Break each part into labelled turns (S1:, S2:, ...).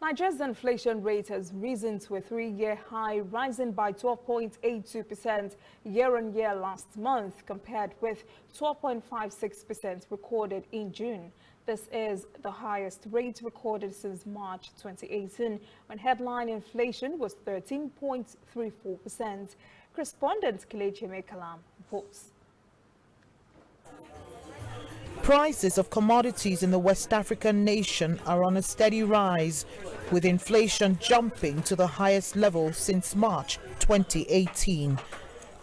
S1: Nigeria's inflation rate has risen to a three-year high, rising by 12.82% year-on-year last month, compared with 12.56% recorded in June. This is the highest rate recorded since March 2018, when headline inflation was 13.34%. Correspondent Kelechi Mekalam reports.
S2: Prices of commodities in the West African nation are on a steady rise, with inflation jumping to the highest level since March 2018.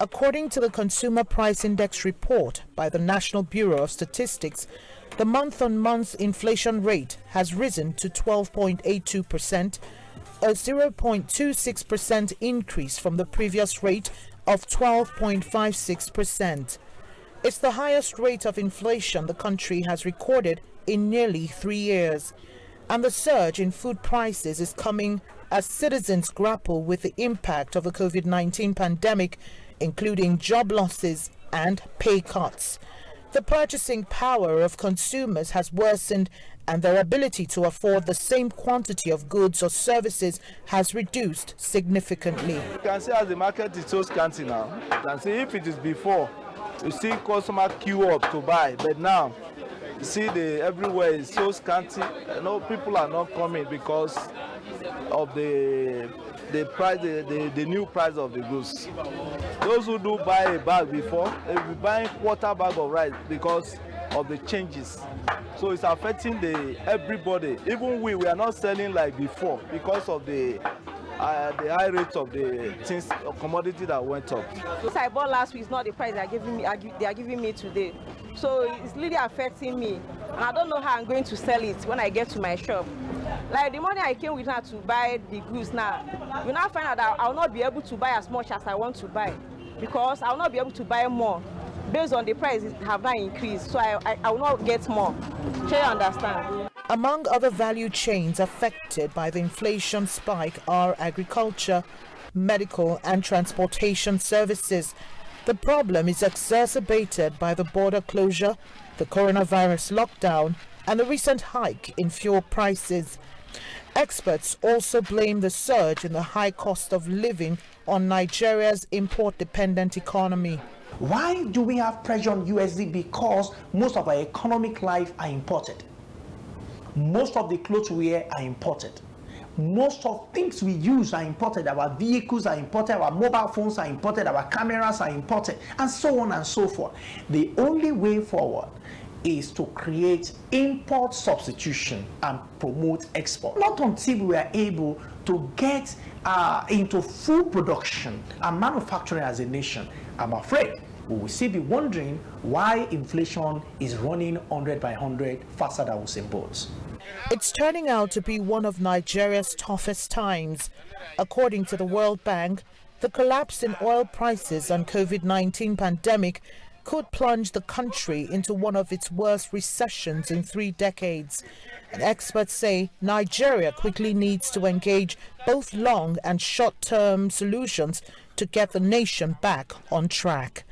S2: According to the Consumer Price Index report by the National Bureau of Statistics, the month-on-month inflation rate has risen to 12.82%, a 0.26% increase from the previous rate of 12.56%. It's the highest rate of inflation the country has recorded in nearly 3 years. And the surge in food prices is coming as citizens grapple with the impact of the COVID-19 pandemic, including job losses and pay cuts. The purchasing power of consumers has worsened, and their ability to afford the same quantity of goods or services has reduced significantly.
S3: You can see as the market is so scanty now. You can see if it is before, you see customer queue up to buy, but now you see everywhere is so scanty. People are not coming because of the price, the new price of the goods. Those who do buy a bag before, they will be buying quarter bag of rice because of the changes. So it's affecting everybody. Even we are not selling like before because of the high rates of the things, commodity that went up.
S4: What I bought last week is not the price they are giving me today. So it's really affecting me, and I don't know how I'm going to sell it when I get to my shop. Like the money I came with now to buy the goods now, we now find out that I will not be able to buy as much as I want to buy, because I will not be able to buy more based on the price have now increased. So I will not get more. Do you understand?
S2: Among other value chains affected by the inflation spike are agriculture, medical and transportation services. The problem is exacerbated by the border closure, the coronavirus lockdown, and the recent hike in fuel prices. Experts also blame the surge in the high cost of living on Nigeria's import-dependent economy.
S5: Why do we have pressure on USD? Because most of our economic life are imported. Most of the clothes we wear are imported. Most of things we use are imported. Our vehicles are imported, our mobile phones are imported, our cameras are imported, and so on and so forth. The only way forward is to create import substitution and promote export. Not until we are able to get into full production and manufacturing as a nation, I'm afraid we will still be wondering why inflation is running 100 by 100 faster than Usain Bolt.
S2: It's turning out to be one of Nigeria's toughest times. According to the World Bank, the collapse in oil prices and COVID-19 pandemic could plunge the country into one of its worst recessions in 3 decades. And experts say Nigeria quickly needs to engage both long and short-term solutions to get the nation back on track.